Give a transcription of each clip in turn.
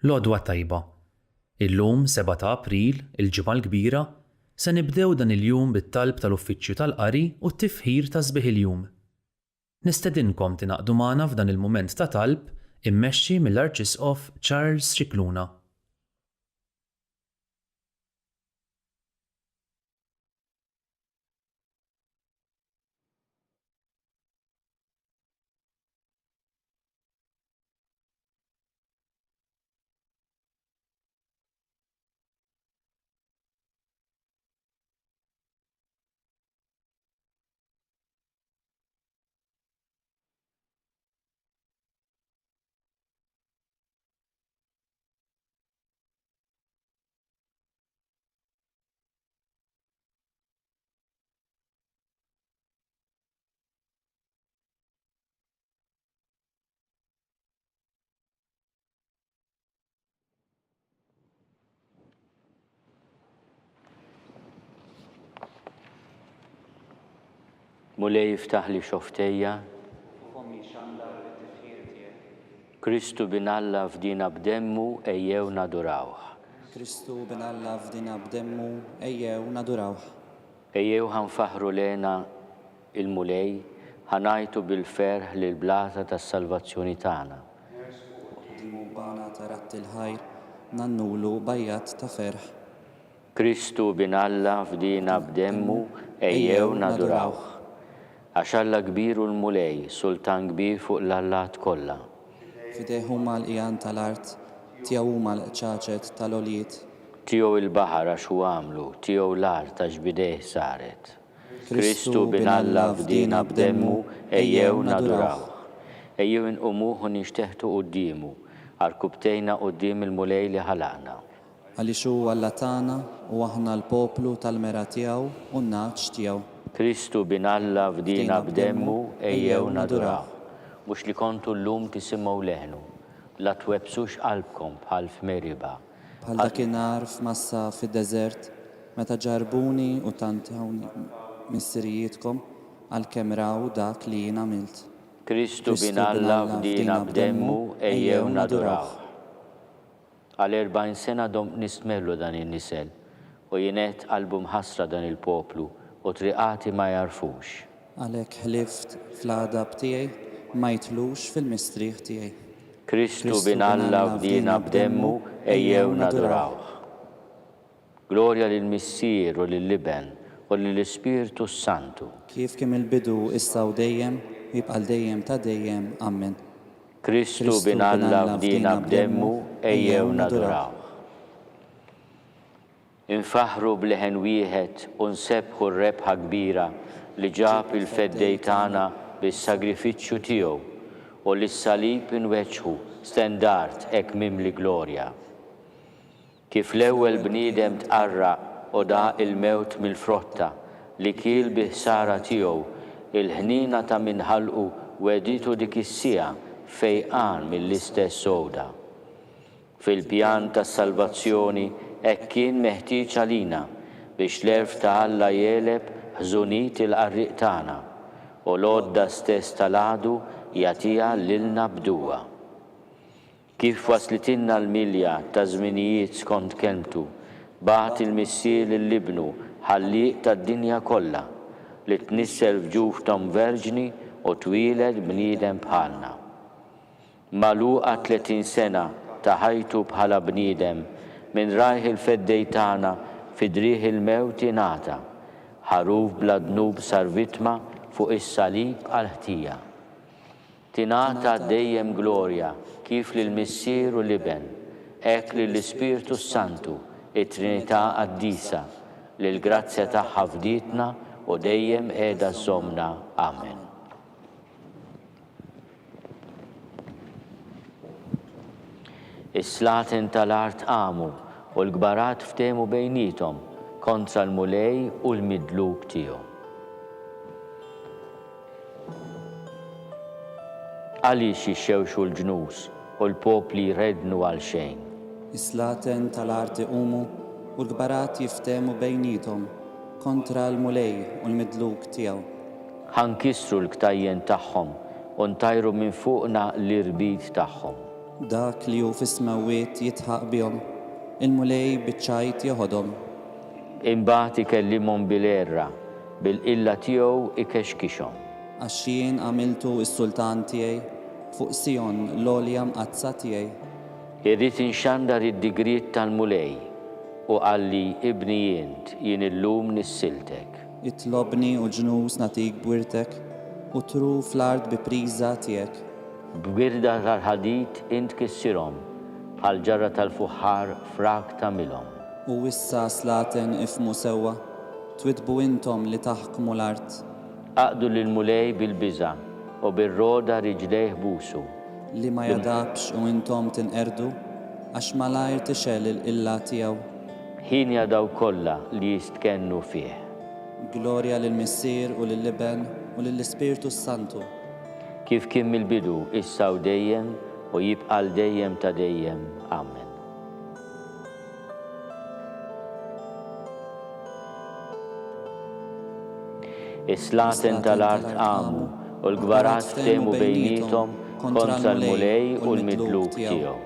L-għodwa tajba. Illum 7 ta' April, il-ġimgħa l-kbira, se nibdew dan il-jum bit-talb tal-Uffiċċju tal-Qari u t-tifħir ta' sbieħ il-jum. Nistedinkom tingħaqdu magħna f'dan il-mument ta' talb immexxi mill-Arċisqof Charles Scicluna. Mulej jiftaħ li xoftejja, Kristu binalla fdina b'demmu ejjew nadurawh. Kristu binalla fdina b'demmu ejjew nadurawh. Ejjew ħanfaħru lena il-mulej, ħanajtu bil-ferħ lil blata tas-salvazzjoni tagħna. Dimu bana tarat il-ħajr, nannulu bajjat ta' ferħ. Kristu binalla fdina b'demmu ejjew nadurawh. Għax Alla kbiru l-mulej, sultan kbir fuq l-allat kollha. Fidejhu mal-qijan tal-art, tiegħu mal-ċaċet tal-oliet. Tiegħu il-baħar għax hu għamlu, tiegħu l-art għax bidejh saret. Kristu binalla fdina b'demmu ejjew nadurawh. Ejjew inqumuh u nixteħtu qudiemu, arkubtejna qudiem il-mulej li ħalaqna. Għaliex hu Alla tagħna u aħna l-poplu tal-mera tiegħu u n-naċ tiegħu. Kristu binalla fdina b'demmu ejjew nadurawh. Mhux li kontu llum tisimgħu leħnu, la twebsux qalbkom bħal f'Meriba. Bħal dakinhar f'Massa fid-deżert, meta ġarbuni u tantawni missirijietkom għalkemm raw dak li jien għamilt. Kristu binalla fdina b'demmu ejjew nadurawh. Għal 40 sena dom nismellu dan in-nisel u jienet qalbu mħassra dan il-poplu u triqati ma jarfux. Għalhekk ħlift fl-għadab tiegħi ma jitlux fil-mistrieħ tiegħi. Kristu binalla fdina b'demmu ejjew nadurawh. Glorja lill-Missier u lill-Liben u lill-Ispiritu Santu. Kif kemm il-bidu issa u dejjem, jibqal dejjem ta' dejjem. Amen. Kristu binalla fdina b'demmu ejjew nadurawh. Infaħru bleħen wieħed u nsebħu r-rebħa kbira li ġab il-feddej tagħna bis-sagrifiċċju tiegħu u lis-salib inweġħu stendart hekk mimli glorja. Kif l-ewwel bniedem tqarraq u daq il-mewt mill-frotta li kiel biħsara tiegħu il-ħnina ta' minħalqu weditu dik is-sija fejqan mill-istess soda. Fil-pjan tas-salvazzjoni hekk kien meħtieġ għalina biex l-erf ta' Alla jeleb ħżuniet il-qarriq tagħna u l-għodda stess tal-għadu jagħtiha lilna bduwa. Kif waslitilna l-milja ta' żminijiet skont kelmtu, bagħat il-Missier lill-Ibnu ħalliq tad-dinja kollha li tnissel f'ġufthom verġni u twiled bniedem bħalna. Magħluqa 30 sena ta' ħajtu bħala bniedem min rajħ il-feddej tagħna fidrieħ il-mewt ingħata, ħaruf bla dnub sar vittma fuq is-salib għal-ħtija. Tingħata dejjem glorja kif lill-Missier u Liben, hekk lill-Ispiritu Santu, it-Trinità qaddisa, li l-grazzja tagħha fditna u dejjem qiegħda żommna. Amen. Is-slatin tal-art qamu u l-gbarat ftehmu bejnietom kontra l-mulej u l-midlub tiegħu. Għaliex jixxewxu l-ġnus u l-popli jrednu għal xejn. Is-slaten tal-art iqumu u l-gbarat jiftehmu bejnietom kontra l-mulej u l-midlub tiegħu. Ħankissru l-ktajjen tagħhom u ntajru minn fuqna l-irbid tagħhom. dak li hu fis-smawiet jitħaq bihom, il-mulej biċ-ċajt joħodhom. Imbagħad ikellimhom bil-erra, bil-qilla tiegħu ikexkixhom. Għax jien għamiltu s-sultan tiegħi fuq Sion l-għolja mqazza tiegħi. Irrid inxandar id-digriet tal-mulej u qalli ibni jien illum nissiltek. Itlobni u ġnus natik bwirtek u tru fl-art bi priża tiegħek. B'wirda tal-ħadid int kissirhom bħal ġarra tal-fuħħar frak tagħmilhom. U issa slaten ifmu sewwa, twitbu intom li taħkmu l-art. Aqdu lill-mulej bil-biża' u bir-roda riġlejh busu. Li ma jadabx u intom tinqerdu, għax malajr tixel il-qilla tiegħu. Ħin jadaw kollha li jistkennu fih. Glorja lill-Missier u lill-Liben u lill-Ispirtu Santu. Kif kien mill-bidu issa u dejjem u jibqa' dejjem ta' dejjem. Amen. Is-slaten tal-art għamu u l-gbarat ftehmu bejnietom kontra l-mulej u l-midluk tiegħu.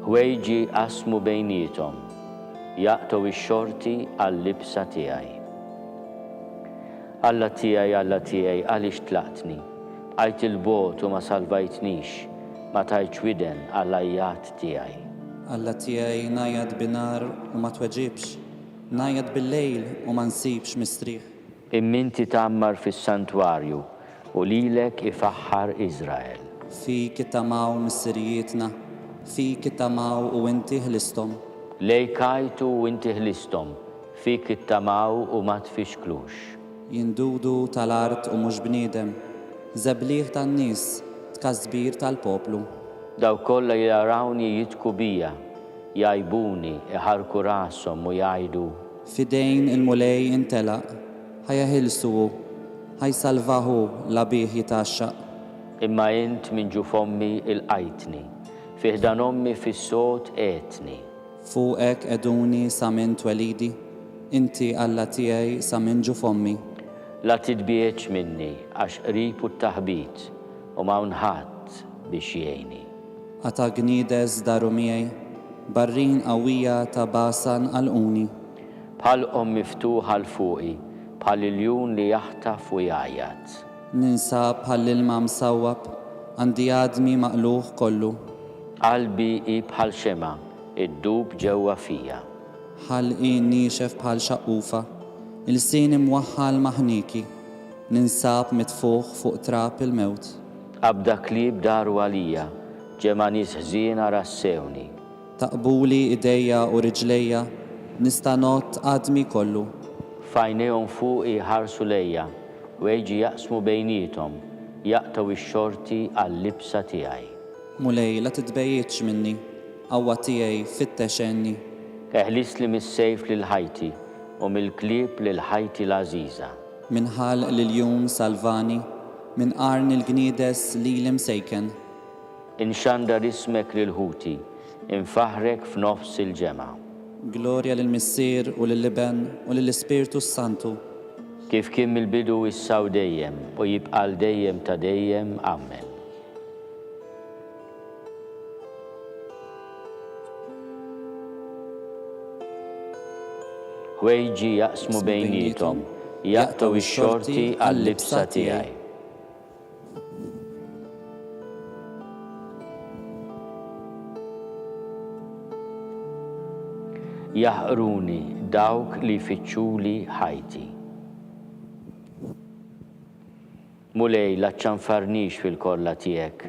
Ħwejġi qasmu bejnietom, jaqtaw ix-xorti għall-libsa tiegħi. Alla tiegħi għaliex tlaqtni, għajt il-bot u ma salvajtnix, ma tajċ widen għall-ajjat tiegħi. Alla tiegħi ngħajjad binar u ma tweġibx, ngħajjad bil-lejl u ma nsibx mistrieħ. Imminti tagħmmar fis-santwarju u lilek ifaħħar Iżrael. Fik ittamaw missirijietna, fik ittamaw u inti ħlistom. Lejkajtu u inti ħlistom, fik ittamaw u ma tfixklux. Jindudu tal-art u mhux bniedem, żebliħ tan-nies, tkasbir tal-poplu. Daw kollha jarawni jitku bija, jajbuni, iħarku rashom u jgħidu. Fidejn il-mulej intelaq, ħajaħilsu, ħajsalvaħu labih jitaxxaq. Imma int minn ġu fommi il-qajtni, fiħdan ommi fis-sot qetni. Fuqek eduni sa minn twelidi, inti Alla tiegħi sa minn ġu fommi. La titbieċ minni għax qrib u t-taħbit u ma unħadd biex jgħini. Għata gnides daru miegħi, barrin qawwija ta' Basan għalquni. Bħal miftuħa l-fuqi, bħal il-jun li jaħtaf u jgħajjat. Ninsab bħal ilma msawwab, għandi għadmi maqluħ kollu. Qalbi i bħal xema, id-dub ġewwa fija. Ħalqi nixef bħal xaqufa, il-sin imwaħħal maħniki, ninsab mitfuħ fuq trap il-mewt. Abda klib daru għalija, ġema nies ħżiena rassewni. Taqbuli idejja u riġlejja, nista' not għadmi kollu. Fajnejhom fuqi ħarsu lejja, weġi jaqsmu bejnietom, jaqtaw ix-xorti għall-libsa tiegħi. Mulej la titbejjitx minni, qawwa tiegħi fittexenni. Eħlis li mis-sejf lil ħajti u mill-klieb lil ħajti l-għażiża. Minħal lil-jum salvani, min qarn il-gniedes li l-imsejken. Inxandar ismek lil-ħuti, infaħrek f'nofs il-ġemgħa. Glorja lill-Missier u lill-Liben u lill-Ispirtu Santu. Kif kien mill-bidu issa u dejjem u jibqa' dejjem ta' dejjem. Amen. Ħwejġi jaqsmu bejnietom, jaqtaw ix-xorti għall-libsa tiegħi. Jaħruni dawk li jfittxuli ħajti. Mulej la ċanfarnix fil-kolla tiegħek,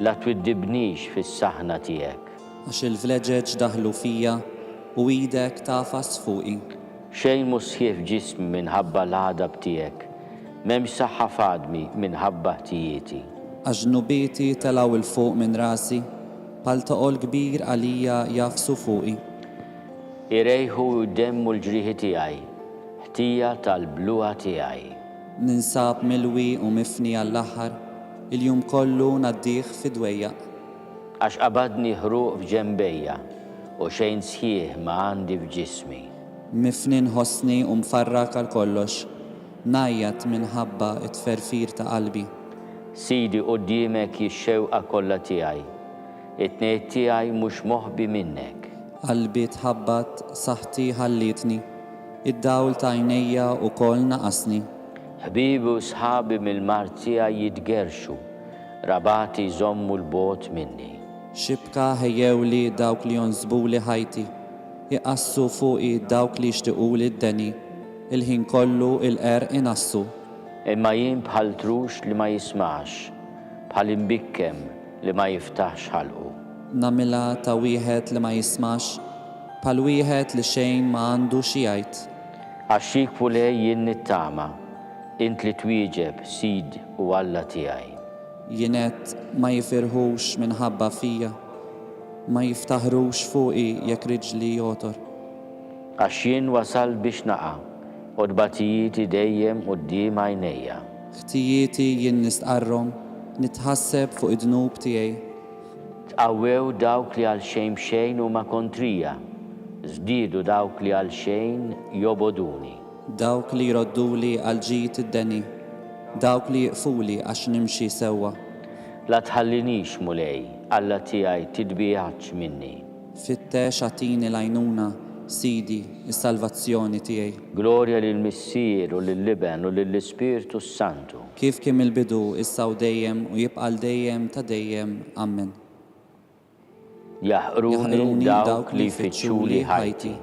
la twiddibnix fis-saħna tiegħek. Għax il-vleġeġ daħlu fija u idek tafas fuqi. Xejn musħif ġismi minħabba l-ħadab tiegħek, m'hemmx saħħa fadmi minħabba ħtijieti. Għax nubieti telaw il-fuq minn rasi, bħal toqol kbir għalija jafsu fuqi. Irejħu demmu l-ġrieħi tiegħi, ħtija tal-bluha tiegħi. Ninsab milwi u mifni għall-aħħar, il-jum kollu naddieħ fidwejja. Għax qabadni ħruq f'ġembejja u xejn sħiħ ma għandi f'ġismi. Mifnin ħossni u mfarrak għal kollox, najjat minħabba it-tferfir ta' qalbi. Sidi qudiemek jix-xewqa kollha tiegħi, it-tnejn tiegħi mhux moħbi minnek. Qalbi tħabbat, saħti ħallitni, id-dawl ta' għajnejja wkoll naqasni. Ħbibi u sħabi mill-mart tiegħi jitgerxu, rabati jżommu l-bogħod minni. Xibka ħejjewli dawk li jonżbuli ħajti, iqassu fuqi dawk li jixtiequli d-deni, il-ħin kollu il-qer inassu. Imma jien bħal trux li ma jismax, bħal imbikkem li ma jiftaħx ħalqu. Namila ta' wieħed li ma jismax, bħal wieħed li xejn ma għandu xi jgħid. Għaxxik fulej jien nittama, int li twieġeb sid u Alla tiegħi. Jienet ma jifirħux minħabba fija, ma jiftaħrux fuqi jekk riġli jotor. Għax jien wasal biex naqa' u d-batijieti dejjem quddiem għajnejja. Ħtijieti jien nistqarrom, nitħasseb fuq id-dnub tiegħi. Tqawwew dawk li għal xejn b'xejn huma kontrija, żdiedu dawk li għal xejn joboduni. Dawk li jrodduli għal ġid id-deni, dawk li jiqfuli għax nimxi sewwa. La tħallinix mulej, Alla tiegħi tidbijaċ minni. Fittex għatini l-għajnuna, Sidi, is-salvazzjoni tiegħi. Glorja lill-Missier u lill-Liben u lill-Ispiritu Santu. Kif kemm il-bidu issa u dejjem u jibqa' dejjem ta' dejjem. Amen. Jaħruni dawk li jfittxuli ħajti.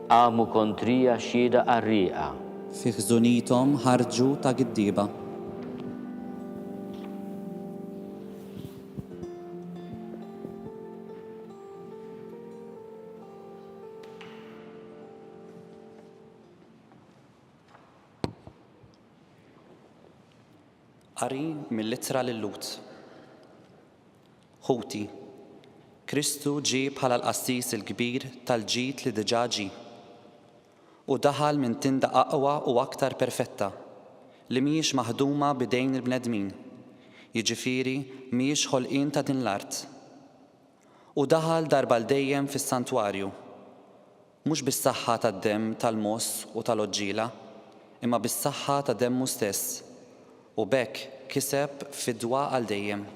Għamu kontrija xhieda qarrieqa. Fi ħżuniethom ħarġu ta' giddieba. Qari mill-ittra lil-Lut. Ħuti, Kristu ġie bħala l-qassis il-kbir tal-ġid li diġà ġie. U daħal minn tinda aqwa u aktar perfetta li mhijiex maħduma bidejn il-bnedmin, jiġifieri mhijiex ħolqien ta' din l-art. U daħal darba l-dejjem fis-santwarju, mhux bis-saħħa tad-demm tal-moss u tal-oġġiela, imma bis-saħħa ta' demmu stess, u bekk kiseb fidwa għal dejjem.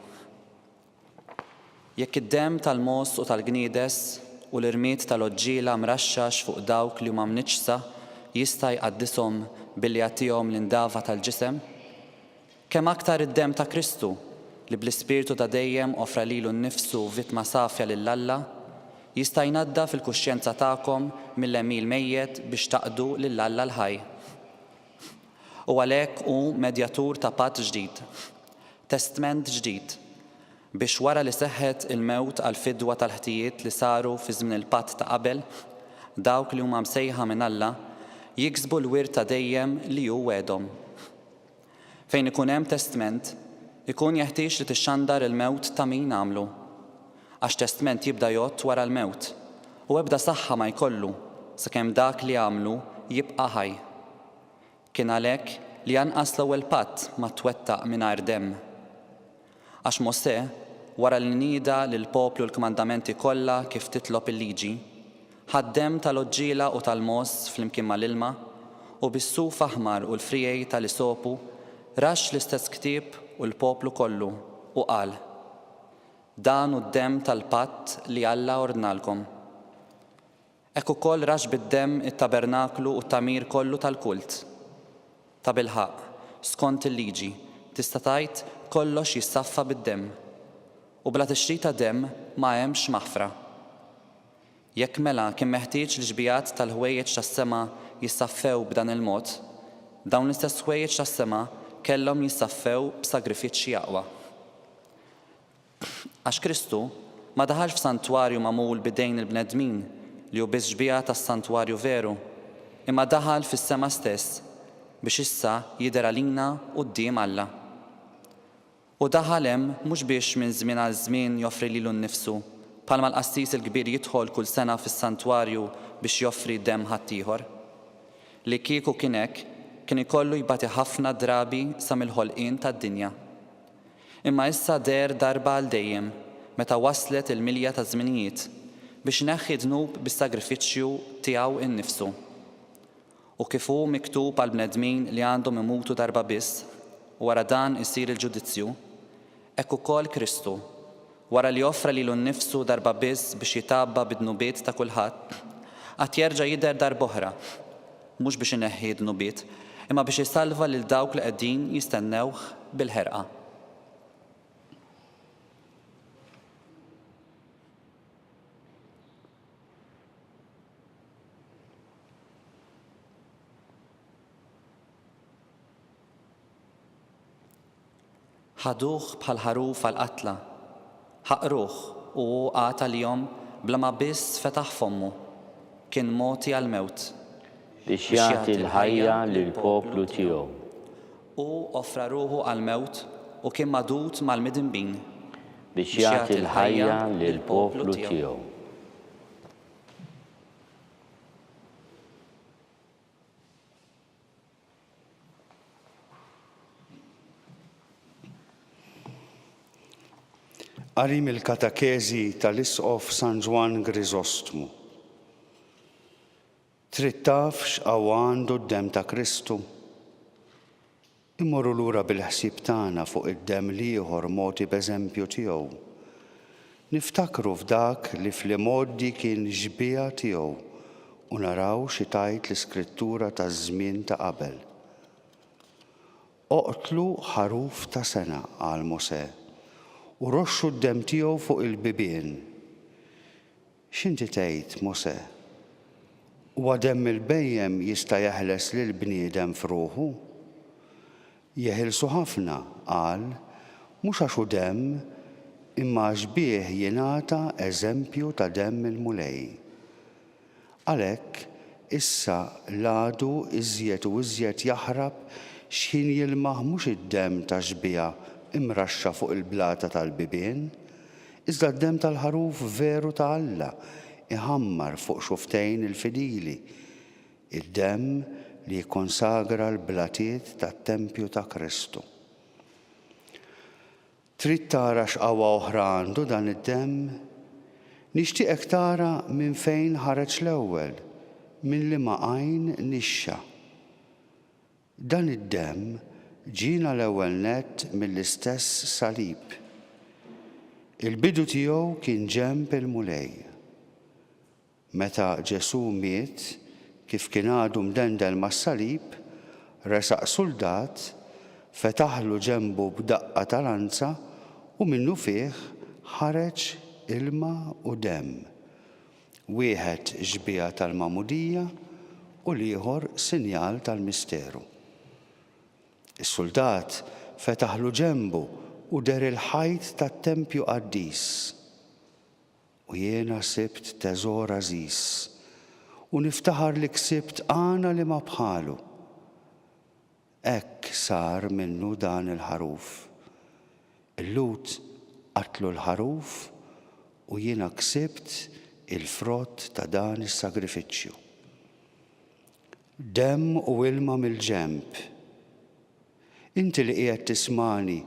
Jekk id-demm tal-moss u tal-gniedes u l-irmiet tal-oġġiela mraxxax fuq dawk li huma mniġsa jista' jqaddishom billi jagħtihom l-indava tal-ġisem? Kemm aktar id-demm ta' Kristu li bl-ispirtu ta' dejjem offra lilu nnifsu vittma safja lil Alla jista' jnadda fil-kuxjenza tagħkom mill-emil mejjed biex taqdu lil Alla l-ħaj. U għalhekk hu medjatur ta' patt ġdid, testament ġdid, biex wara li seħħet il-mewt għal fidwa tal-ħtijiet li saru fi żmien il-patt ta' qabel, dawk li huma msejħa minn Alla jiksbu l-wirt ta' dejjem li hu wedhom. Fejn ikun hemm testament, ikun jeħtieġ li tixxandar il-mewt ta' min għamlu, għax testament jibda jgħod wara l-mewt u ebda saħħa ma jkollu sakemm dak li għamlu jibqa' ħaj. Kien għalhekk li anqas l-ewwel patt ma twettaq mingħajr demm. Għax Mosè, wara li nieda lil poplu l-kmandamenti kollha kif titlob il-liġi, ħaddem tal-oġġiela u tal-moss flimkien mal-ilma u bis-suf aħmar u l-frijej tal-isopu rax l-istess ktieb u l-poplu kollu u qal: Dan hu d-demm tal-patt li Alla ordnalkom. Hekk ukoll rax bid-demm it-tabernaklu u t-tamir kollu tal-kult. Ta' bilħaq, skont il-liġi, tista' tgħid kollox jissaffa bid-demm u bla tixrid ta' demm ma hemmx maħfra. Jekk mela kien meħtieġ li ġbijat tal-ħwejjeġ tas-sema jissaffew b'dan il-mod, dawn l-istess ħwejjeġ tas-sema kellhom jissaffew b'sagrifiċċji aqwa. Għax Kristu ma daħalx f'santwarju magħmul bidejn il-bnedmin li hu biss ġbija tas-santwarju veru, imma daħal fis-sema stess biex issa jidher għalina quddiem Alla. U daħal hemm mhux biex minn żmien għal żmien joffri lilu nnifsu, bħalma l-qassis il-kbir jidħol kull sena fis-santwarju biex joffri demm ħaddieħor. Li kieku kien hekk, kien ikollu jbati ħafna drabi sa mill-ħolqien tad-dinja. Imma issa der darba għal dejjem meta waslet il-milja ta' żminijiet biex neħħi dnub bis-sagrifiċċju tiegħu innifsu. U kif hu miktub għal bnedmin li għandhom imutu darba biss, wara dan isir il-ġudizzju, hekk ukoll Kristu, wara li offra lilu nnifsu darba biss biex jitabba bid-dnubiet ta' kulħadd, qatt jerġa' jidher darb'oħra, mhux biex ineħħi d-dnubiet, imma biex isalva lil dawk li qegħdin jistennewh bil-ħerqa. ħaduh bħal ħaruf għal-qatla, ħaqruh u għata l-jom bla ma biss fetaħ fommu, kien moti għal-mewt. Biex jagħti l-ħajja lill-poplu tiegħu. U offra ruħu għal-mewt u kien madut mal-midinbin. Biex jagħti l-ħajja lill-poplu tiegħu. Qari mill-katakezi tal-Isqof San Juan Grisostmu. Trid taf x'qawwa għandu d-demm ta' Kristu? Immorru lura bil-ħsieb tagħna fuq id-demm li ieħor mogħti b'eżempju tiegħu. Niftakru f'dak li fl-imoddi kien ġbija tiegħu u naraw xi tgħid l-Iskrittura taż-żmien ta' qabel. Oqtlu ħaruf ta' sena qal Mosè u roxxu d-demm tiegħu fuq il-bibien. X'inti tgħid, Mosè? Huwa demm il-bejjem jista' jeħles lil bniedem f'ruħu? Jeħilsu ħafna, qal, mhux għax hu demm, imma għax bih jingħata eżempju ta' demm il-mulej. Għalhekk issa l-għadu iżjed u iżjed jaħrab x'ħin jilmaħ mhux id-demm ta' xbija imraxxa fuq il-blata tal-bibien, iżda d-demm tal-ħaruf veru ta' Alla iħammar fuq xuftejn il-fidili, id-demm li jikkonsagra l-blatiet tat-tempju ta' Kristu. Trid tara x'qawwa oħra għandu dan id-demm? Nixtieqek tara minn fejn ħareġ l-ewwel, minn liema għajn nixxa. Dan id-demm ġina l-ewwel nett mill-istess salib. Il-bidu tiegħu kien ġenb il-mulej. Meta Ġesu miet, kif kien għadu mdendel mas-salib, resaq suldat, fetaħlu ġenbu b'daqqa ta' lanza u minnu fih ħareġ ilma u demm. Wieħed ġbija tal-mamudija u l-ieħor sinjal tal-misteru. Is-suldat fetaħlu ġenbu u der il-ħajt tat-tempju qaddis. U jiena sibt teżor għażiż u niftaħar li ksibt għana li ma bħalu. Hekk sar minnu dan il-ħaruf. Il-Lut qatlu l-ħaruf u jiena ksibt il-frott ta' dan is-sagrifiċċju. Demm u ilma mill-ġenb. Inti li qiegħed tismani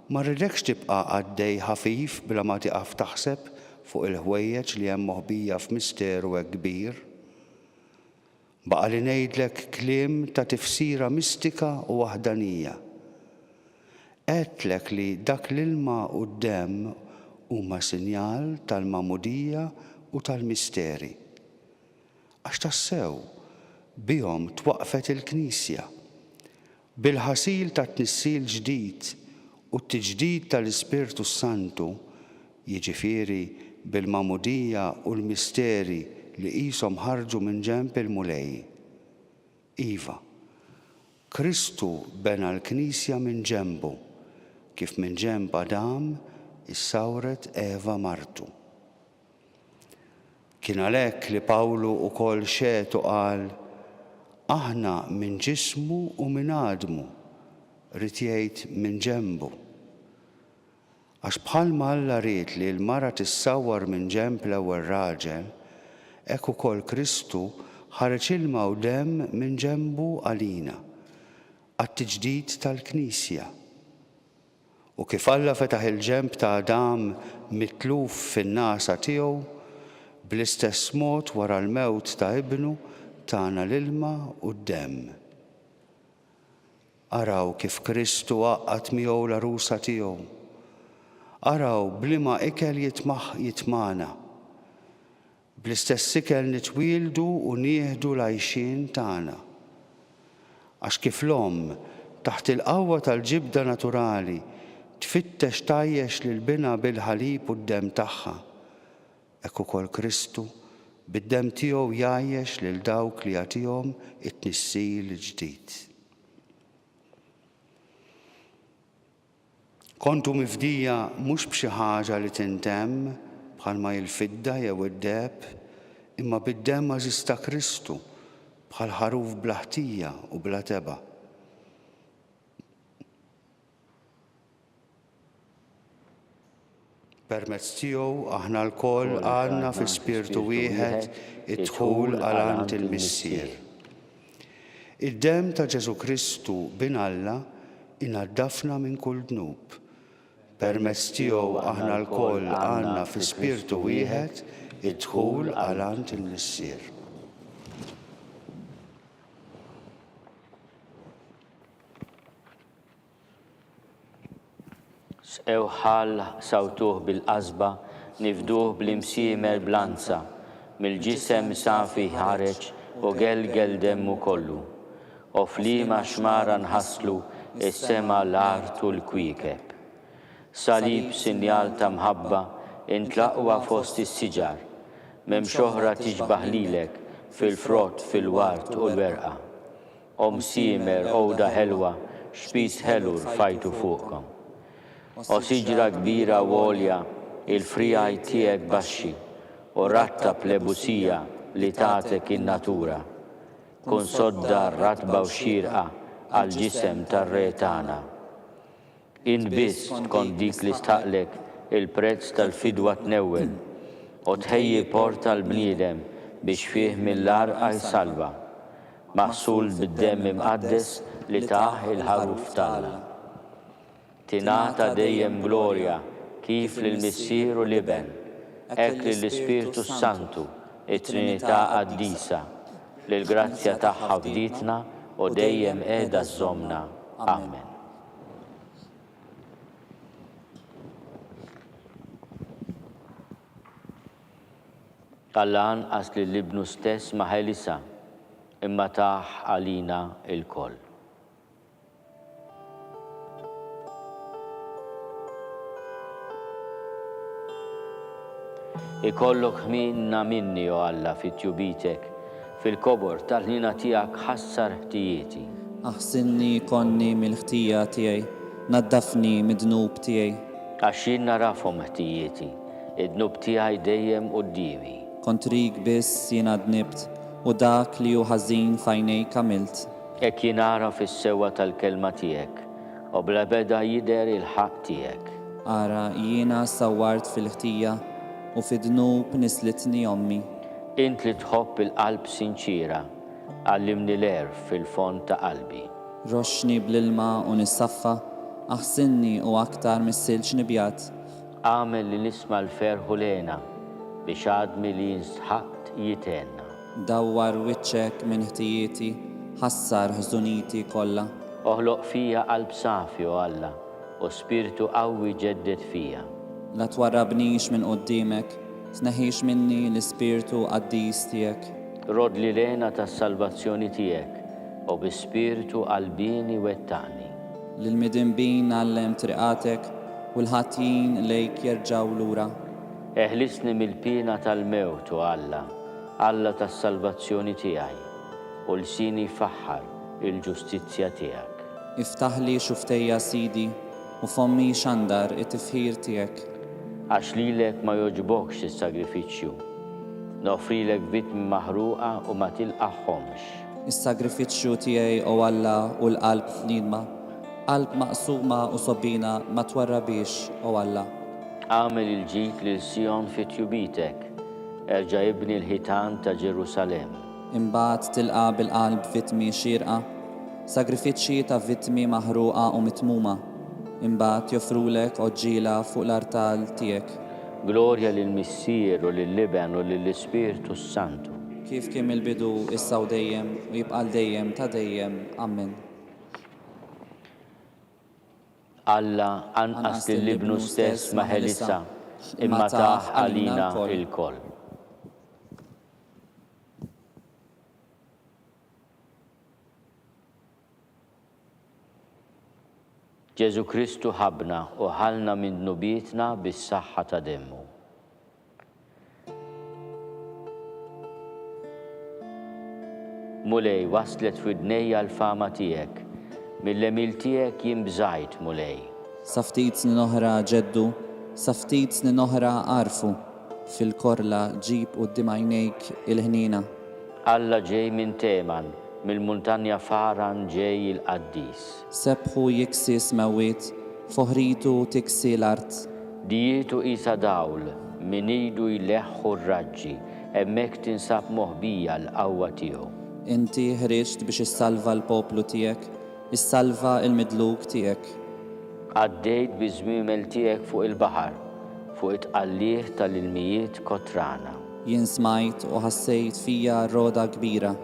ma rridekx tibqa' għaddej ħafif bla ma tieqaf taħseb fuq il-ħwejjeġ li hemm moħbija f'misteru hekk kbir? Baqa' li ngħidlek kliem ta' tifsira mistika u waħdanija. Għedtlek li dak l-ilma u d-demm huma sinjal tal-mamudija u tal-misteri. Għax tassew bihom twaqfet il-Knisja. Bil-ħasil ta' tnissil ġdid u t-tiġdid tal-Ispirtu Santu, jiġifieri bil-mamudija u l-misteri li qishom ħarġu minn ġenb il-mulej. Iva, Kristu bena l-Knisja minn ġenbu, kif minn ġenb Adam issawret Eva martu. Kien għalhekk li Pawlu wkoll xetu qal aħna minn ġismu u minn għadmu, rid jgħid minn ġenbu. Għax bħalma Alla ried li l-mara tissawwar minn ġenb l-ewwel raġel, hekk ukoll Kristu ħareġ ilma u demm minn ġenbu għalina għat-tiġdid tal-Knisja. U kif Alla fetaħ il-ġenb ta' Adam mitluf fin-nasa tiegħu, bl-istess mod wara l-mewt ta' ibnu tagħna l-ilma u d-demm. Araw kif Kristu għaqqat miegħu l-arusa tiegħu. Araw bliema ikel jitmana. Bl-istess ikel nitwieldu u nieħdu l-għajxien tagħna. Għax kif l-omm taħt il-qawwa tal-ġibda naturali tfittex tajjex lill-bina bil-ħalib u d-demm tagħha, hekk ukoll Kristu bid-demm tiegħu jgħajjex lil dawk li jagħtihom it-tnissil ġdid. Kontu mifdija mhux b'xi ħaġa li tintemm bħalma il-fidda jew id-deheb, imma bid-demm għażiż ta' Kristu bħal ħaruf bla ħtija u bla teba'. Permezz tiegħu aħna lkoll għandna fi spiritu wieħed id-dħul għal il-missier. Id-demm ta' Ġesu Kristu bin Alla inaddafna minn kull dnub. Permezz tiegħu aħna lkoll għandna fi spiritu wieħed id-dħul għal il-missier. Ewħal sawtuh bil-qasba, nifduh bl-imsiemer blanza, mill-ġisem safi ħareġ u gelgel demmu kollu. U flima xmara nħasslu is-sema l-art u l-kwikeb. Salib sinjal ta' mħabba intlaqwa fost is-siġar, mem xoħra tiġbaħ lilek fil-frott fil-wart u l-werqa. Msiemer owda ħelwa xpis ħelur fajtu fuqkom. O siġra kbira għolja il-frijaj tiegħek baxxi u ratta plebusija li tagħtek in-natura. Kun sodda ratba u xirqa għal-ġisem tar-Re tagħna. Inbiss tkun dik li staqlek il-prezz tal-fidwa tnewwel u tħejji porta l-bniedem biex fih mill-arqa jsalva, maħsul bid-demm imqaddes li taħ il-ħaruf tagħna. Tingħata dejjem glorja kif lill-Missier u l-Iben, hekk lill-Ispiritu Santu, it-Trinità qaddisa, lill-grazzja tagħha fditna u dejjem qiegħda żżommna. Amen. Alla anqas li l-Ibnu stess ma ħelisa imma taħ għalina il-koll. Ikollok minna minni o Alla fit-tjubitek, fil-kobor tal-ħnina tiegħek ħassar ħtijieti. Aħsinni konni mill-ħtija tiegħi, naddafni mid-dnub tiegħi. Għax jien narafhom ħtijieti, id-dnub tiegħi dejjem qudiemi. Kont rik biss jiena dnibt u dak li hu ħażin f'għajnejk għamilt. Hekk jien ara fis-sewwa tal-kelma tiegħek u bla beda jidher il-ħaq tiegħek. Ara jiena sawwart fil-ħtija u fid-dnub nislitni ommi. Int li tħobb il-qalb sinċira, għallimni l-erf fil-fond ta' qalbi. Roxni bl-ilma u nissaffa, aħsinni u aktar mis-silġ nibjat. Għamel li nisma l-ferħu lena biex għadmi li jinstħaqt jitenna. Dawwar wiċċek minn ħtijieti, ħassar ħżuniti kollha. Oħloq fija qalb safi o Alla u spiritu qawwi ġeddet fija. La twarrabnix minn qoddimek, sneħix minni l-ispirtu qaddis tiegħek. Rod li lena tas-salvazzjoni tiegħek u bi-spiritu qalbini wettani. Lil-midinbin għallem triqatek u l-ħatjin lejk jerġaw lura. Eħlisni mill-pina tal-mewt u Alla, Alla tas-salvazzjoni tiegħi u l-sini faħħar il-ġustizzja tiegħek. Iftaħli xuftejja Sidi u fommi xandar it-tifħir tiegħek. Għax lilek ma joġbokx is-sagrifiċċju, nofrilek vittmi maħruqa u ma tilqaħħomx. Is-sagrifiċċju tiegħi o Alla u l-qalb f'nidma, qalb maqsuma u sobbina ma twarrabix o Alla. Għamel il-ġid lil Sion fit-tjubitek, erġa' ibni l-ħitan ta' Ġerusalem. Imbagħad tilqa bil-qalb vittmi xierqa sagrifiċċji ta' vittmi maħruqa u mitmuma, imbagħad jofrulek oġġiela fuq l-artal tiegħek. Glorja lill-Missier u lill-Liben u lill-Ispirtu Santu. Kif kien il-bidu issa u dejjem u jibqa' dejjem ta' dejjem. Amen. Alla anqas lill-Ibnu stess ma ħelisa, imma taħ għalina il-koll. Ġesu Kristu ħabna u ħalna minn nubietna bis-saħħa ta' demmu. Mulej waslet f'idnejja l-fama tiegħek, mill-emil tiegħek jimbżajt mulej. Saftit snin oħra ġeddu, saftit snin oħra għarfu, fil-korla ġib quddiem għajnejk il-ħnina. Alla ġej minn Teman, mill-muntanja Faran ġej il-Qaddis. Sebħu jiksis mewit, foħritu tiksi l-art. Dijietu isa dawl, min idu jleħħu r-raġġi, hemmhekk tinsab moħbija l-qawwa tiegħu. Inti ħriġt biex issalva l-poplu tiegħek, issalva l-midluk tiegħek. Għaddejt biż-żmiemel tiegħek fuq il-baħar, fuq it-tqallih tal-ilmijiet kotrana. Jien smajt u ħassejt fija roda kbira,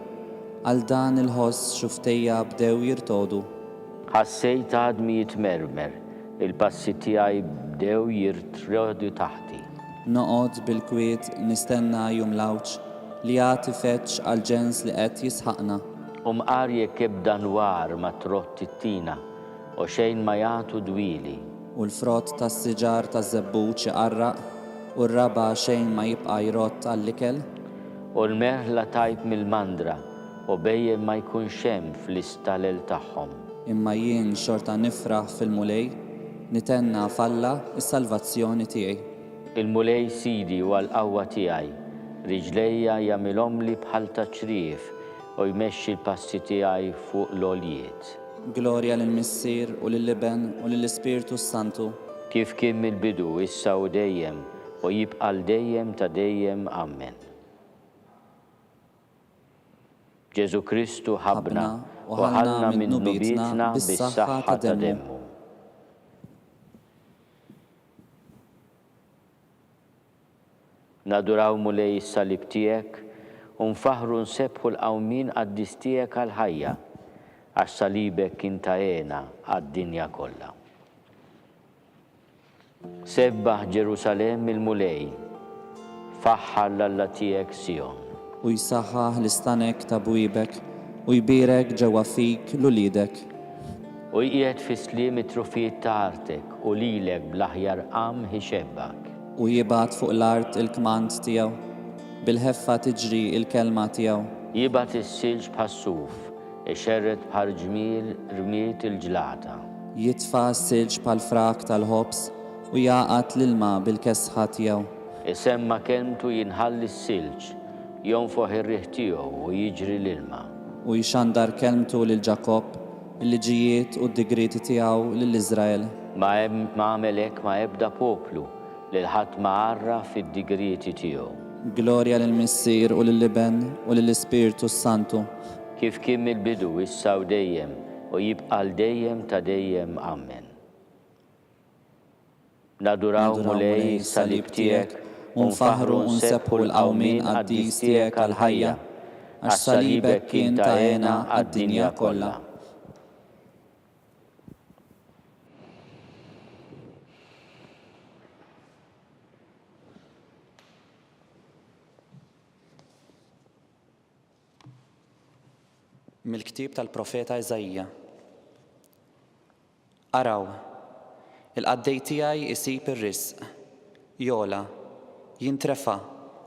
għal dan il-ħoss xuftejja bdew jirtodu. Ħassejt għadmi jitmermer, il-passi tiegħi bdew jirtrodu taħti. Noqgħod bil-kwiet nistenna jum lawċ li jagħti feċċ għal ġens li qed jisħaqna. Qarjek ebda nwar ma trott it-tina, u xejn ma jagħtu dwili. U l-frott tas-siġar taż-żebbuċ iqarraq, u r-raba xejn ma jibqa' jrott għall-ikel. U l-merħla tajb mill-mandra, u bejjem ma jkunx hemm fl-istalel tagħhom. Imma jien xorta nifraħ fil-mulej, nitenna falla is-salvazzjoni tiegħi. Il-mulej sidi u għall-qawwa tiegħi, riġlejja jagħmilhom li bħal taċrief u jmexxi l-passi tiegħi fuq l-għoljiet. Glorja lill-Missier u lill-Liben u lill-Ispirtu Santu. Kif kien mill-bidu issa u dejjem u jibqa' dejjem ta' dejjem. Amen. Ġesu Kristu ħabna u ħalna minn nubietna bis-saħħa ta' demmu. Naduraw mulej is-salib tiegħek u nfaħru nsebħu l-qawmin qaddis tiegħek għall-ħajja għax salibek kien ta' għena għad-dinja kollha. Sebbaħ Ġerusalem il-mulej, faħħar l-Alla tiegħek Sion. U jsaħħaħ l-istanek ta' bwibek u jbirek ġewwa fik l-ulidek. U jqiegħed fi sliem it-trufijiet ta' artek u lilek bl-aħjar qam ħixebbak. U jibgħat fuq l-art il-kmand tiegħu, bil-ħeffa tiġri il-kelma tiegħu. Jibgħat is-silġ bħas-suf, ixerret bħal ġmiel rmiet il-ġlata. Jitfa' s-silġ bħal frak tal-ħobs u jaqat l-ilma bil-kesħa tiegħu. Isemma kelmtu jinħalli s-silġ, jonfoħ ir-riħ tiegħu u jiġri l-ilma. U jxandar kelmtu lil Ġakob, il-liġijiet u d-digriti tiegħu lill-Iżrael. Ma għamel hekk ma ebda poplu lil ħadd ma għarra fid-digriti tiegħu. Glorja lill-Missier u lill-Liben u lill-Ispirtu Santu. Kif kien mill-bidu issa u dejjem u jibqa' dejjem ta' dejjem. Amen. Naduraw mulej salib tiegħek u nfaħru nsebħu l-qawmin qaddis tiegħek għall-ħajja għax salibek kien ta' għena għad-dinja kollha. Mill-ktieb tal-profeta Eżajja. Araw, il-qaddej tiegħi isib ir-risq, jola, jintrefa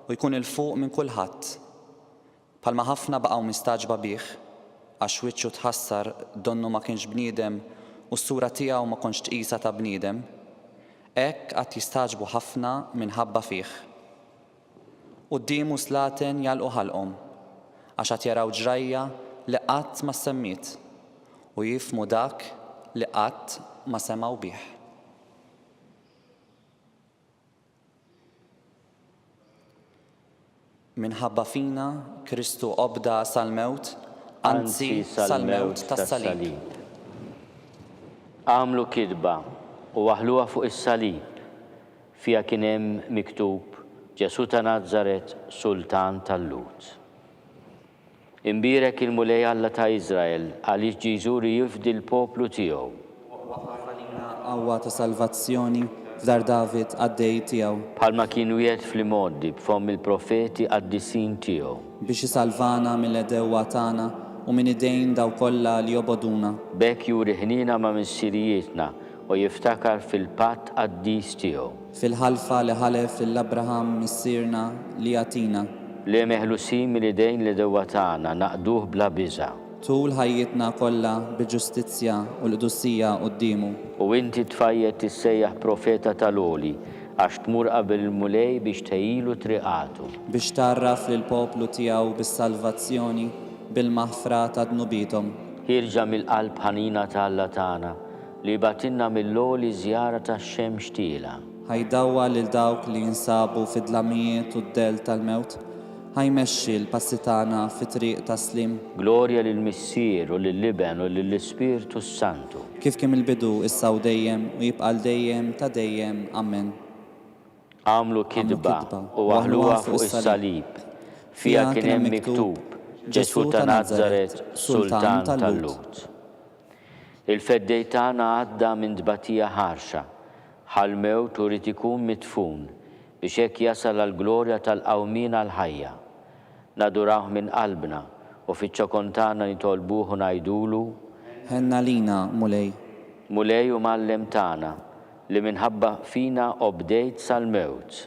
u jkun il-fuq minn kulħadd. Palma ħafna baqgħu mistaġba bih, għax wiċċu tħassar donnu ma kienx bniedem u s-sura tiegħu ma kontx tqisa ta' bniedem, hekk qatt jistaġbu ħafna minħabba fih. Qudiemu slaten jalqu ħalqhom, għax qed jaraw ġrajja li qatt ma semmiet u jifhmu dak li qatt ma semgħu bih. Minħabba fina Kristu qobda sal-mewt anzi sal-mewt tas-salib. Għamlu kidba u waħluha fuq is-salib fija kien hemm miktub Ġesu ta' Nażaret, Sultan tal-Lut. Imbirek il-mulej Alla ta' Iżrael għaliex ġie jżuri jifdi l-poplu tiegħu. Għawwa ta' salvazzjoni f'dar David għaddej tiegħu. Bħalma kien wieħed fl-imoddi b'fom il-profeti għad-disin tiegħu. Biex isalvana mill-edewwa tagħna u minn idejn daw kollha li joboduna. B'hekk juri ħnina ma' missirijietna u jiftakar fil-patt qaddis tiegħu. Fil-ħalfa li ħalef lill-Abraham missierna li jatina. Li meħlusin mill-idejn li dewwa tagħna naqduh bla biża'. Tul ħajjitna kollha bil-ġustizzja u l-qdussija qudiemu. U inti tfajjed tissejjaħ profeta tal-oli għax tmur qabel il-mulej biex tgħilu triqatu. Biex tarraf lil poplu tiegħu bis-salvazzjoni bil-maħfra ta' dnubithom. Ħirġa mill-qalb ħanina ta' Alla tagħna li batinna mill-oli żjara tax-xemx tiela. Ħajdawwa lil dawk li jinsabu fid-dlamijiet u d-del tal-mewt. Ħajmexxi l-passi tagħna fit-triq tas-slim. Glorja lill-Missier u lill-Liben u lill-Ispirtu Santu. Kif kemm il-bidu issa u dejjem u jibqa' dejjem ta' dejjem. Amen. Għamlu kidba u waħluha fuq is-salib fija kien hemm miktub Ġesu ta' Nażaret, Sultan tal-Lut. Il-feddej tagħna għadda minn tbatija ħarxa, ħal-mewt u rid ikun mitfun biex hekk jasal għall-glorja tal-qawmien għall-ħajja. Nadurawh minn qalbna u fiċ-ċokon tagħna nitolbuh u ngħidulu Ħenna lina mulej. Mulej u mallem tagħna li minħabba fina obdejt sal-mewt.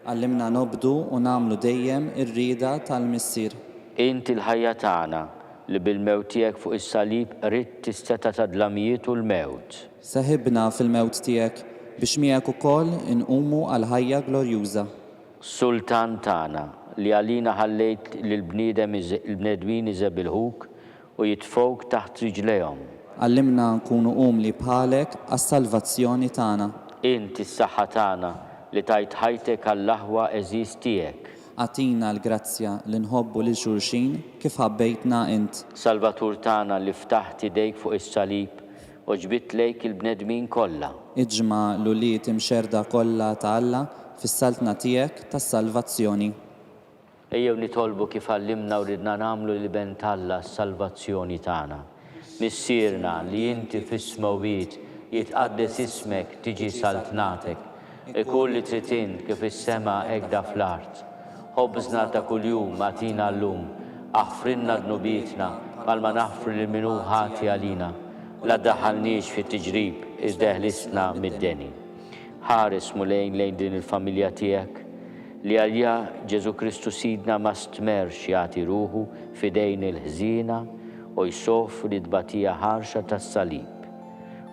Għallimna nobdu u nagħmlu dejjem ir-rieda tal-Missier. Inti l-ħajja tagħna li bil-mewt tiegħek fuq is-salib rid tisteta' ta' dlamijiet u l-mewt. Seħibna fil-mewt tiegħek biex miegħek ukoll inqumu għal ħajja glorjuża. Sultan tagħna li għalina ħallejt lill-bnedmin iżebilħuk u jitfowk taħt riġlejhom. Għallimna nkunu umli bħalek għas-salvazzjoni tagħna. Inti s-saħħa tagħna li tajt ħajtek għall-aħwa eżiż tiegħek. Għatina l-grazzja li nħobbu lil xulxin kif ħabbejtna int. Salvatur tagħna li ftaħt idejk fuq is-salib u ġbit lejk il-bnedmin kollha. Iġma' l-uliet imxerda kollha ta' Alla fis-saltna tiegħek tas-salvazzjoni. Ejjew nitolbu kif għallimna u ridna nagħmlu li ben Alla s-salvazzjoni tagħna. Missierna li inti fis-smawit jitqaddes ismek tiġi saltnatek. Ikun li trid int kif is-sema hekk da fl-art. Ħobżna ta' kuljum għatina llum, aħfrinna dnubitna malma naħfru li minu ħati għalina. La daħalniex fit-tiġrib iżdeħlisna mid-deni. Ħares mulejn lejn din il-familja tiegħek li għalja Ġesu Kristu sidna ma stmerx jagħti ruħu fidejn il-ħżiena u jsofri d-batija ħarxa tas-salib.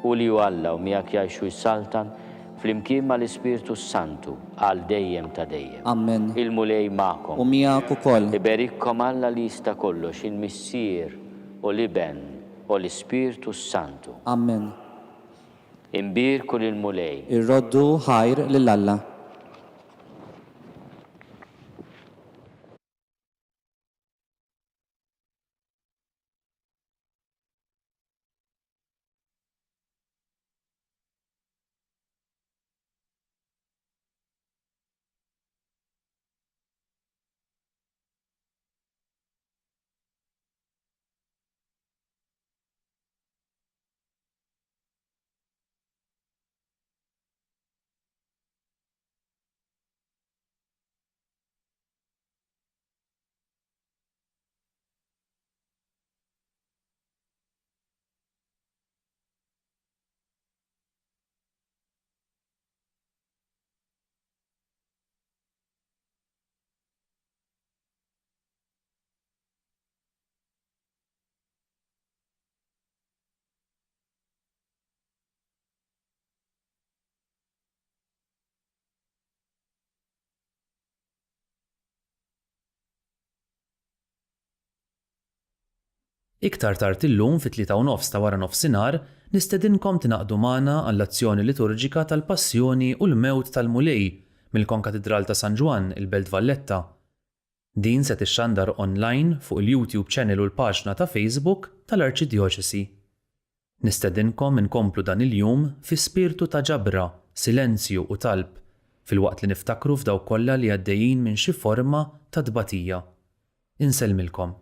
U li Alla u miegħek jgħixu jsaltan flimkien mal-Ispirtu Santu għal dejjem ta' dejjem. Amen. Il-mulej magħkom. U miegħek ukoll. Iberikkom Alla li jista' kollox il-Missier u l-Iben u l-Ispirtu Santu. Amen. Imbirku lill-mulej. Irroddu ħajr lil Alla. Iktar tard illum fit-3:30 ta' wara nofsinhar nistedinkom tinaqdu magħna għall-azzjoni liturġika tal-Passjoni u l-Mewt tal-Mulej mill-Konkatedral ta' San Ġwan il-Belt Valletta. Din se tixxandar online fuq il-YouTube channel u l-paġna ta' Facebook tal-Arċidjoċesi. Nistedinkom inkomplu dan il-jum fi spirtu ta' ġabra, silenzju u talb, fil-waqt li niftakru f'daw kollha li għaddejjin minn xi forma ta' tbatija. Insellmilkom.